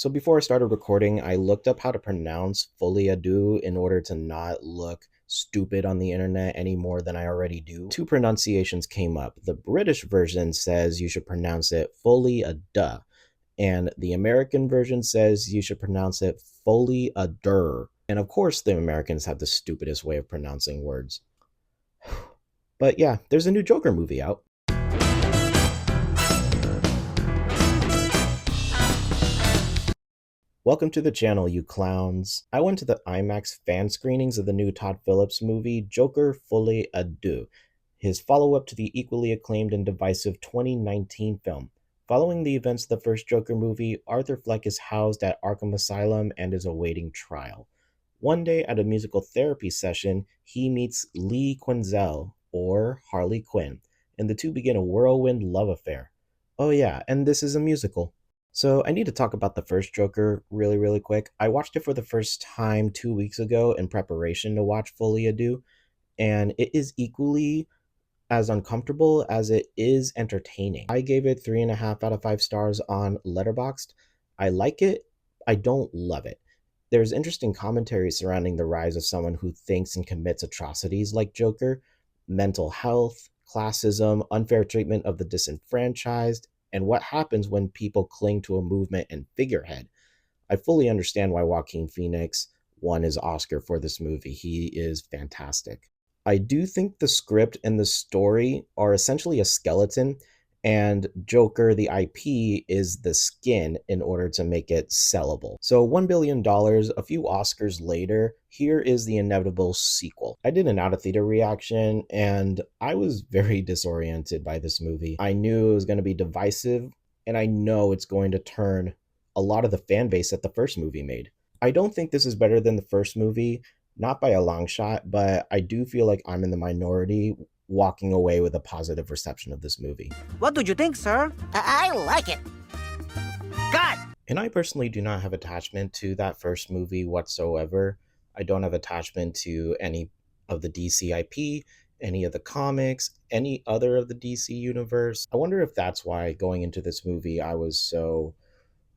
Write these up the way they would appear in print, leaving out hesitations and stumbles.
So before I started recording, I looked up how to pronounce Folie in order to not look stupid on the internet any more than I already do. Two pronunciations came up. The British version says you should pronounce it Folie and the American version says you should pronounce it Folie. And of course, the Americans have the stupidest way of pronouncing words. But yeah, there's a new Joker movie out. Welcome to the channel, you clowns. I went to the IMAX fan screenings of the new Todd Phillips movie, Joker Folie à Deux, his follow-up to the equally acclaimed and divisive 2019 film. Following the events of the first Joker movie, Arthur Fleck is housed at Arkham Asylum and is awaiting trial. One day at a musical therapy session, he meets Lee Quinzel, or Harley Quinn, and the two begin a whirlwind love affair. Oh yeah, and this is a musical. So I need to talk about the first Joker really quick. I watched it for the first time 2 weeks ago in preparation to watch Folie à Deux, and it is equally as uncomfortable as it is entertaining. I gave it 3.5 out of 5 stars on Letterboxd. I like it. I don't love it. There's interesting commentary surrounding the rise of someone who thinks and commits atrocities like Joker, mental health, classism, unfair treatment of the disenfranchised, and what happens when people cling to a movement and figurehead. I fully understand why Joaquin Phoenix won his Oscar for this movie. He is fantastic. I do think the script and the story are essentially a skeleton, and Joker, the IP, is the skin in order to make it sellable. So $1 billion, a few Oscars later, here is the inevitable sequel. I did an out-of-theater reaction, and I was very disoriented by this movie. I knew it was going to be divisive, and I know it's going to turn a lot of the fan base that the first movie made. I don't think this is better than the first movie, not by a long shot, but I do feel like I'm in the minority walking away with a positive reception of this movie. What do you think, sir? I like it. God! And I personally do not have attachment to that first movie whatsoever. I don't have attachment to any of the DC IP, any of the comics, any other of the DC universe. I wonder if that's why going into this movie I was so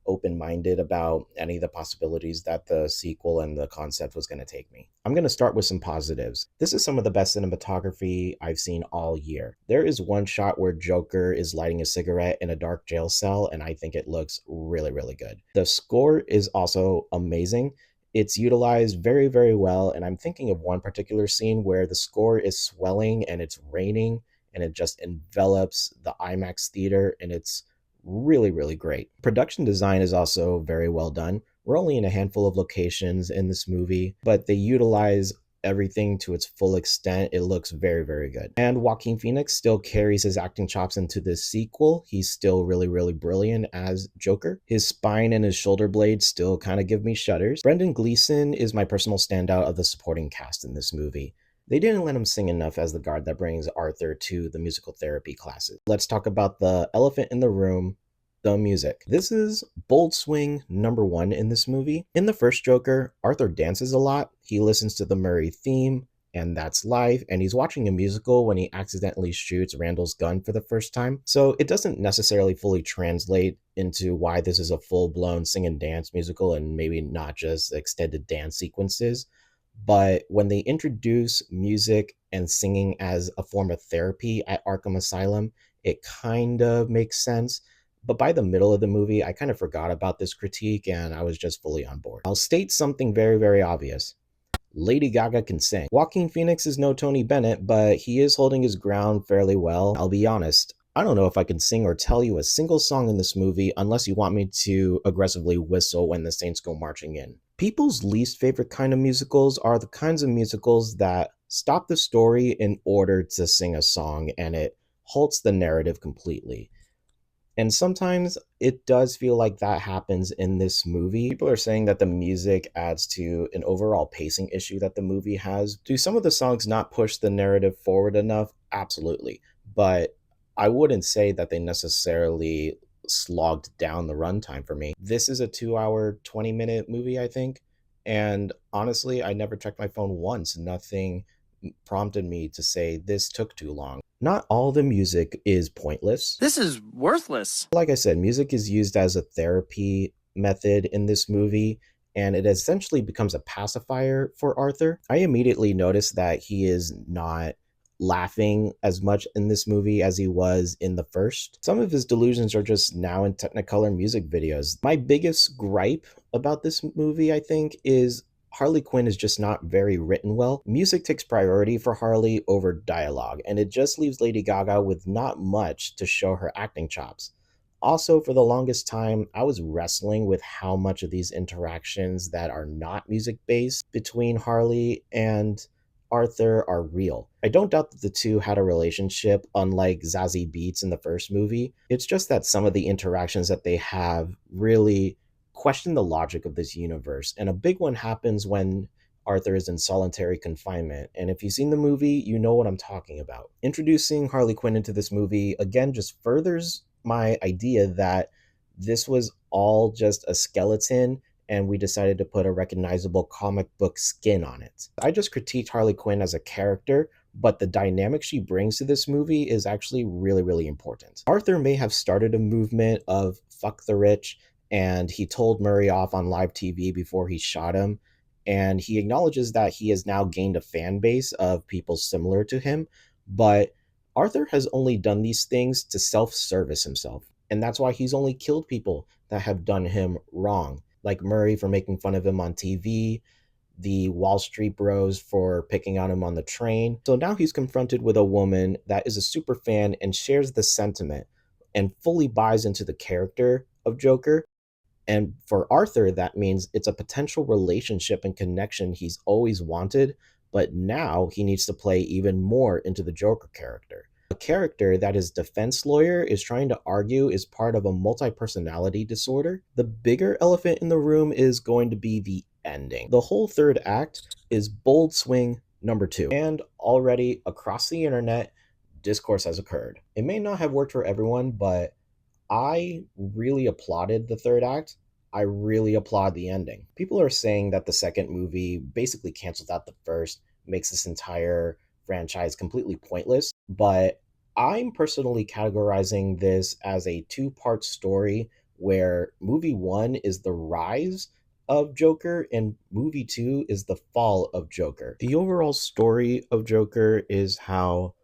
open-minded about any of the possibilities that the sequel and the concept was going to take me. I'm going to start with some positives. This is some of the best cinematography I've seen all year. There is one shot where Joker is lighting a cigarette in a dark jail cell, and I think it looks really good. The score is also amazing. It's utilized very well, and I'm thinking of one particular scene where the score is swelling and it's raining and it just envelops the IMAX theater, and it's really great. Production design is also very well done. We're only in a handful of locations in this movie, but they utilize everything to its full extent. It looks very good. And Joaquin Phoenix still carries his acting chops into this sequel. He's still really brilliant as Joker. His spine and his shoulder blades still kind of give me shudders. Brendan Gleeson is my personal standout of the supporting cast in this movie. They didn't let him sing enough as the guard that brings Arthur to the musical therapy classes. Let's talk about the elephant in the room, the music. This is bold swing number one in this movie. In the first Joker, Arthur dances a lot. He listens to the Murray theme, and that's live, and he's watching a musical when he accidentally shoots Randall's gun for the first time. So it doesn't necessarily fully translate into why this is a full-blown sing and dance musical and maybe not just extended dance sequences. But when they introduce music and singing as a form of therapy at Arkham Asylum, it kind of makes sense. But by the middle of the movie, I kind of forgot about this critique and I was just fully on board. I'll state something very obvious. Lady Gaga can sing. Joaquin Phoenix is no Tony Bennett, but he is holding his ground fairly well. I'll be honest, I don't know if I can sing or tell you a single song in this movie unless you want me to aggressively whistle when the Saints go marching in. People's least favorite kind of musicals are the kinds of musicals that stop the story in order to sing a song and it halts the narrative completely. And sometimes it does feel like that happens in this movie. People are saying that the music adds to an overall pacing issue that the movie has. Do some of the songs not push the narrative forward enough? Absolutely. But I wouldn't say that they necessarily slogged down the runtime for me. This is a 2-hour, 20-minute movie, I think. And honestly, I never checked my phone once. Nothing prompted me to say this took too long. Not all the music is pointless. This is worthless. Like I said, music is used as a therapy method in this movie, and it essentially becomes a pacifier for Arthur. I immediately noticed that he is not laughing as much in this movie as he was in the first. Some of his delusions are just now in Technicolor music videos. My biggest gripe about this movie, I think, is Harley Quinn is just not very written well. Music takes priority for Harley over dialogue, and it just leaves Lady Gaga with not much to show her acting chops. Also, for the longest time, I was wrestling with how much of these interactions that are not music based between Harley and Arthur are real. I don't doubt that the two had a relationship, unlike Zazie Beetz in the first movie. It's just that some of the interactions that they have really question the logic of this universe. And a big one happens when Arthur is in solitary confinement. And if you've seen the movie, you know what I'm talking about. Introducing Harley Quinn into this movie, again, just furthers my idea that this was all just a skeleton and we decided to put a recognizable comic book skin on it. I just critiqued Harley Quinn as a character, but the dynamic she brings to this movie is actually really, really important. Arthur may have started a movement of fuck the rich, and he told Murray off on live TV before he shot him. And he acknowledges that he has now gained a fan base of people similar to him, but Arthur has only done these things to self service himself. And that's why he's only killed people that have done him wrong, like Murray for making fun of him on TV, the Wall Street Bros for picking on him on the train. So now he's confronted with a woman that is a super fan and shares the sentiment and fully buys into the character of Joker. And for Arthur, that means it's a potential relationship and connection he's always wanted, but now he needs to play even more into the Joker character. A character that his defense lawyer is trying to argue is part of a multi personality disorder. The bigger elephant in the room is going to be the ending. The whole third act is bold swing number two, and already across the internet, discourse has occurred. It may not have worked for everyone, but I really applauded the third act. I really applaud the ending. People are saying that the second movie basically cancels out the first, makes this entire franchise completely pointless, but I'm personally categorizing this as a two-part story where movie one is the rise of Joker and movie two is the fall of Joker. The overall story of Joker is how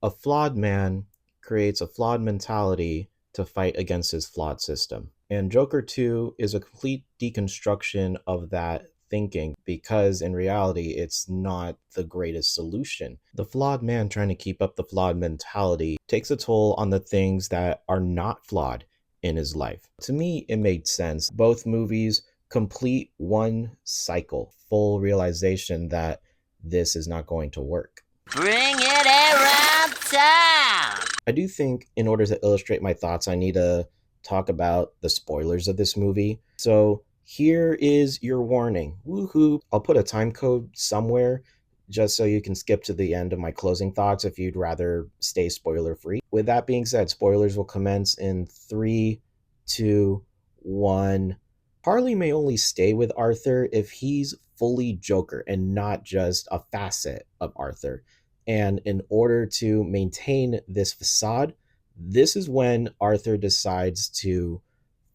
a flawed man creates a flawed mentality to fight against his flawed system. And Joker 2 is a complete deconstruction of that thinking because in reality, it's not the greatest solution. The flawed man trying to keep up the flawed mentality takes a toll on the things that are not flawed in his life. To me, it made sense. Both movies complete one cycle, full realization that this is not going to work. Bring it around town! I do think in order to illustrate my thoughts, I need to talk about the spoilers of this movie. So here is your warning. Woohoo. I'll put a time code somewhere just so you can skip to the end of my closing thoughts if you'd rather stay spoiler free. With that being said, spoilers will commence in 3, 2, 1. Harley may only stay with Arthur if he's fully Joker and not just a facet of Arthur. And in order to maintain this facade, this is when Arthur decides to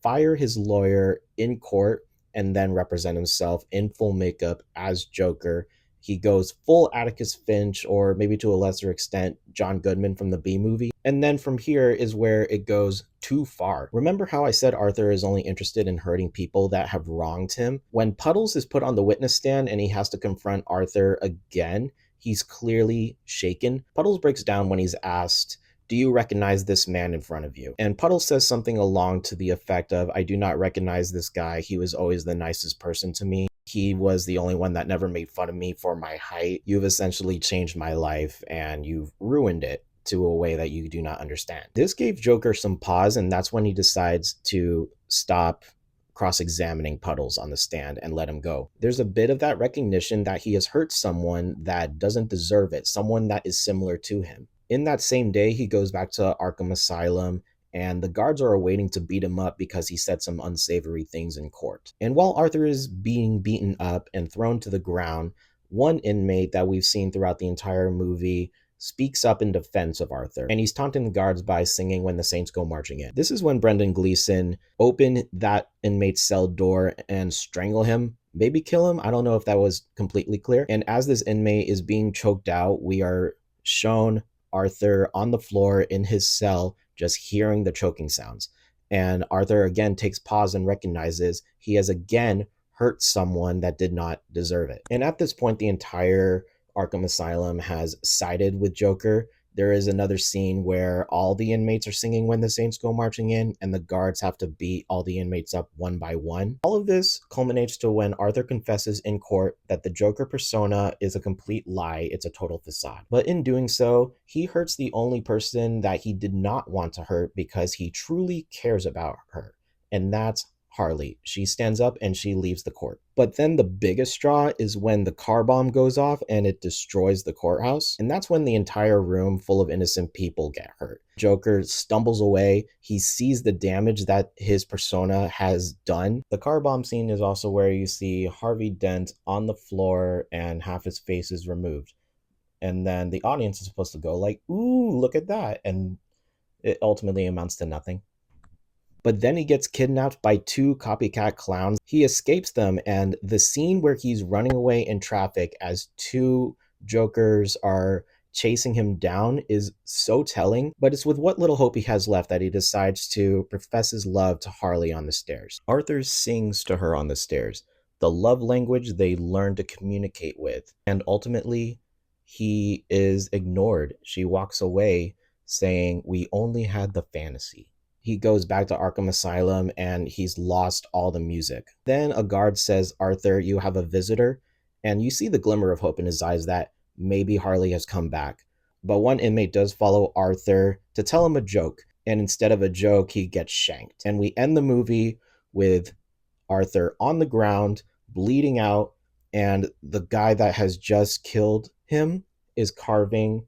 fire his lawyer in court and then represent himself in full makeup as Joker. He goes full Atticus Finch, or maybe to a lesser extent, John Goodman from the B movie. And then from here is where it goes too far. Remember how I said Arthur is only interested in hurting people that have wronged him? When Puddles is put on the witness stand and he has to confront Arthur again, he's clearly shaken. Puddles breaks down when he's asked, "Do you recognize this man in front of you?" And Puddles says something along to the effect of, "I do not recognize this guy. He was always the nicest person to me. He was the only one that never made fun of me for my height. You've essentially changed my life and you've ruined it to a way that you do not understand." This gave Joker some pause, and that's when he decides to stop cross-examining Puddles on the stand and let him go. There's a bit of that recognition that he has hurt someone that doesn't deserve it, someone that is similar to him. In that same day, he goes back to Arkham Asylum, and the guards are waiting to beat him up because he said some unsavory things in court. And while Arthur is being beaten up and thrown to the ground, one inmate that we've seen throughout the entire movie speaks up in defense of Arthur, and he's taunting the guards by singing When the Saints Go Marching In. This is when Brendan Gleeson open that inmate's cell door and strangle him, maybe kill him. I don't know if that was completely clear. And as this inmate is being choked out, we are shown Arthur on the floor in his cell, just hearing the choking sounds. And Arthur again takes pause and recognizes he has again hurt someone that did not deserve it. And at this point, the entire Arkham Asylum has sided with Joker. There is another scene where all the inmates are singing When the Saints Go Marching In, and the guards have to beat all the inmates up one by one. All of this culminates to when Arthur confesses in court that the Joker persona is a complete lie, it's a total facade. But in doing so, he hurts the only person that he did not want to hurt because he truly cares about her, and that's Harley. She stands up and she leaves the court. But then the biggest straw is when the car bomb goes off and it destroys the courthouse. And that's when the entire room full of innocent people get hurt. Joker stumbles away. He sees the damage that his persona has done. The car bomb scene is also where you see Harvey Dent on the floor and half his face is removed. And then the audience is supposed to go like, ooh, look at that. And it ultimately amounts to nothing. But then he gets kidnapped by two copycat clowns. He escapes them, and the scene where he's running away in traffic as two Jokers are chasing him down is so telling, but it's with what little hope he has left that he decides to profess his love to Harley on the stairs. Arthur sings to her on the stairs, the love language they learn to communicate with, and ultimately he is ignored. She walks away saying, "We only had the fantasy." He goes back to Arkham Asylum and he's lost all the music. Then a guard says, "Arthur, you have a visitor." And you see the glimmer of hope in his eyes that maybe Harley has come back. But one inmate does follow Arthur to tell him a joke. And instead of a joke, he gets shanked. And we end the movie with Arthur on the ground, bleeding out. And the guy that has just killed him is carving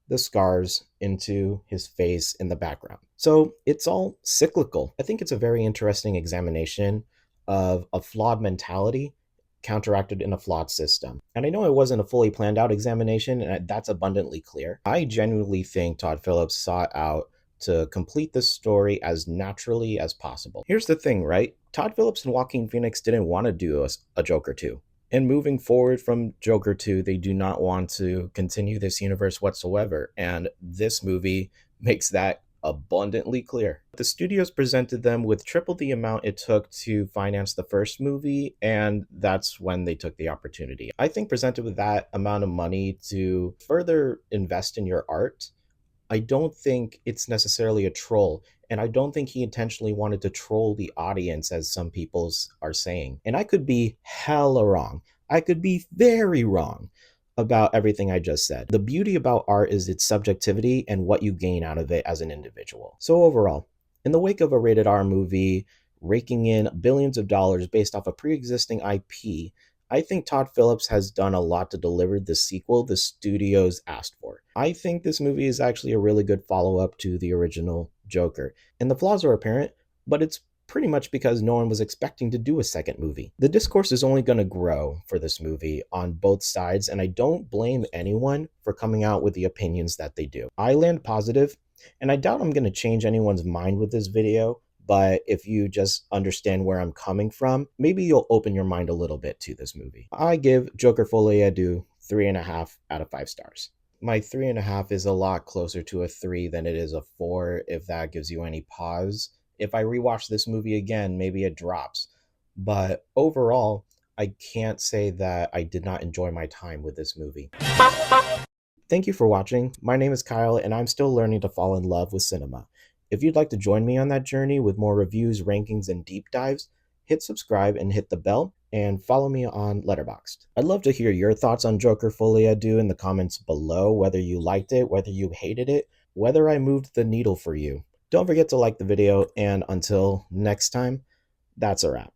the scars into his face in the background. So it's all cyclical. I think it's a very interesting examination of a flawed mentality counteracted in a flawed system. And I know it wasn't a fully planned out examination, and that's abundantly clear. I genuinely think Todd Phillips sought out to complete the story as naturally as possible. Here's the thing, right? Todd Phillips and Joaquin Phoenix didn't want to do a Joker 2. And moving forward from Joker 2, they do not want to continue this universe whatsoever. And this movie makes that abundantly clear. The studios presented them with triple the amount it took to finance the first movie, and that's when they took the opportunity. I think presented with that amount of money to further invest in your art, I don't think it's necessarily a troll. And I don't think he intentionally wanted to troll the audience, as some people are saying. And I could be hella wrong. I could be very wrong about everything I just said. The beauty about art is its subjectivity and what you gain out of it as an individual. So overall, in the wake of a rated R movie raking in billions of dollars based off a pre-existing IP, I think Todd Phillips has done a lot to deliver the sequel the studios asked for. I think this movie is actually a really good follow-up to the original Joker. And the flaws are apparent, but it's pretty much because no one was expecting to do a second movie. The discourse is only going to grow for this movie on both sides, and I don't blame anyone for coming out with the opinions that they do. I land positive, and I doubt I'm going to change anyone's mind with this video, but if you just understand where I'm coming from, maybe you'll open your mind a little bit to this movie. I give Joker Folie 3.5 out of 5 stars. My 3.5 is a lot closer to a 3 than it is a 4, if that gives you any pause. If I rewatch this movie again, maybe it drops. But overall, I can't say that I did not enjoy my time with this movie. Thank you for watching. My name is Kyle, and I'm still learning to fall in love with cinema. If you'd like to join me on that journey with more reviews, rankings, and deep dives, hit subscribe and hit the bell, and follow me on Letterboxd. I'd love to hear your thoughts on Joker Folie in the comments below, whether you liked it, whether you hated it, whether I moved the needle for you. Don't forget to like the video, and until next time, that's a wrap.